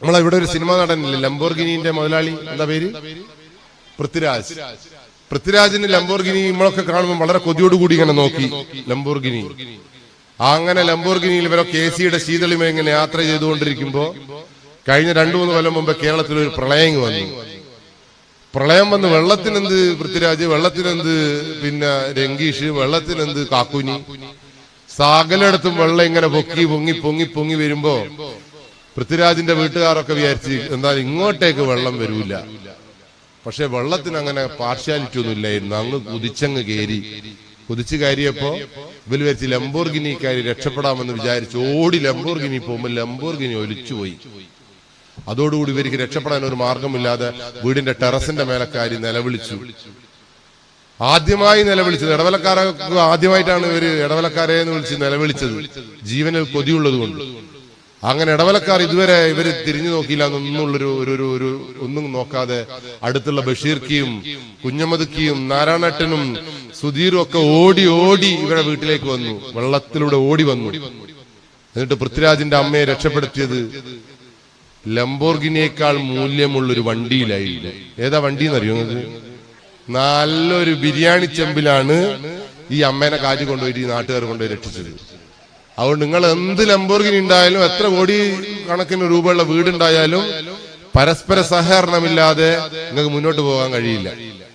നമ്മളെവിടെ ഒരു സിനിമ നടനില്ലേ, ലംബോർഗിനിന്റെ മുതലാളി, എന്താ പേര്, പൃഥ്വിരാജ്. പൃഥ്വിരാജിന് ലംബോർഗിനി നമ്മളൊക്കെ കാണുമ്പോൾ വളരെ കൊതിയോടുകൂടി ഇങ്ങനെ നോക്കി ലംബോർഗിനി. അങ്ങനെ ലംബോർഗിനിയിൽ ഇവരൊക്കെ AC-യുടെ ശീതളിമ ഇങ്ങനെ യാത്ര ചെയ്തുകൊണ്ടിരിക്കുമ്പോ കഴിഞ്ഞ 2-3 കൊല്ലം മുമ്പ് കേരളത്തിൽ ഒരു പ്രളയം വന്നു. പ്രളയം വന്ന് വെള്ളത്തിനെന്ത് പൃഥ്വിരാജ്, വെള്ളത്തിനെന്ത് പിന്നെ രംഗീഷ്, വെള്ളത്തിനെന്ത് കാക്കുനി, സകലയിടത്തും വെള്ളം ഇങ്ങനെ പൊങ്ങി പൊങ്ങി പൊങ്ങി പൊങ്ങി വരുമ്പോ പൃഥ്വിരാജിന്റെ വീട്ടുകാരൊക്കെ വിചാരിച്ച് എന്തായാലും ഇങ്ങോട്ടേക്ക് വെള്ളം വരൂല. പക്ഷെ വെള്ളത്തിന് അങ്ങനെ പാർഷ്യാലിറ്റി ഒന്നും ഇല്ലായിരുന്നു. അങ്ങ് കുതിച്ചങ്ങ് കുതിച്ചു കയറിയപ്പോ ഇവര് വിചാരിച്ച് ലംബോർഗിനിക്കാരി രക്ഷപ്പെടാമെന്ന് വിചാരിച്ച് ഓടി ലംബോർഗിനി പോകുമ്പോൾ ലംബോർഗിനി ഒലിച്ചുപോയി. അതോടുകൂടി ഇവർക്ക് രക്ഷപ്പെടാൻ ഒരു മാർഗമില്ലാതെ വീടിന്റെ ടെറസിന്റെ മേലക്കാരി നിലവിളിച്ചു. ആദ്യമായി നിലവിളിച്ചത് ഇടവലക്കാരൊക്കെ ആദ്യമായിട്ടാണ് ഇവര് ഇടവലക്കാരെ എന്ന് വിളിച്ച് നിലവിളിച്ചത്, ജീവനിൽ കൊതിയുള്ളത് കൊണ്ട്. അങ്ങനെ ഇടവലക്കാർ ഇതുവരെ ഇവര് തിരിഞ്ഞു നോക്കിയില്ല എന്നുള്ളൊരു ഒന്നും നോക്കാതെ അടുത്തുള്ള ബഷീർക്കിയും കുഞ്ഞമ്മദുക്കിയും നാരായണട്ടനും സുധീറും ഒക്കെ ഓടി ഓടി ഇവരുടെ വീട്ടിലേക്ക് വന്നു, വെള്ളത്തിലൂടെ ഓടി വന്നു. എന്നിട്ട് പൃഥ്വിരാജിന്റെ അമ്മയെ രക്ഷപ്പെടുത്തിയത് ലംബോർഗിനിയേക്കാൾ മൂല്യമുള്ളൊരു വണ്ടിയിലായിരുന്നു. ഏതാ വണ്ടി എന്നറിയോ നിങ്ങൾക്ക്? നല്ലൊരു ബിരിയാണി ചെമ്പിലാണ് ഈ അമ്മേനെ കാറ്റ് കൊണ്ടുപോയിട്ട് ഈ നാട്ടുകാർ കൊണ്ടുപോയി രക്ഷിച്ചത്. അതുകൊണ്ട് നിങ്ങൾ എന്ത് ലംബോർഗിനി ഉണ്ടായാലും എത്ര കോടി കണക്കിന് രൂപയുള്ള വീടുണ്ടായാലും പരസ്പര സഹകരണമില്ലാതെ നിങ്ങൾക്ക് മുന്നോട്ട് പോകാൻ കഴിയില്ല.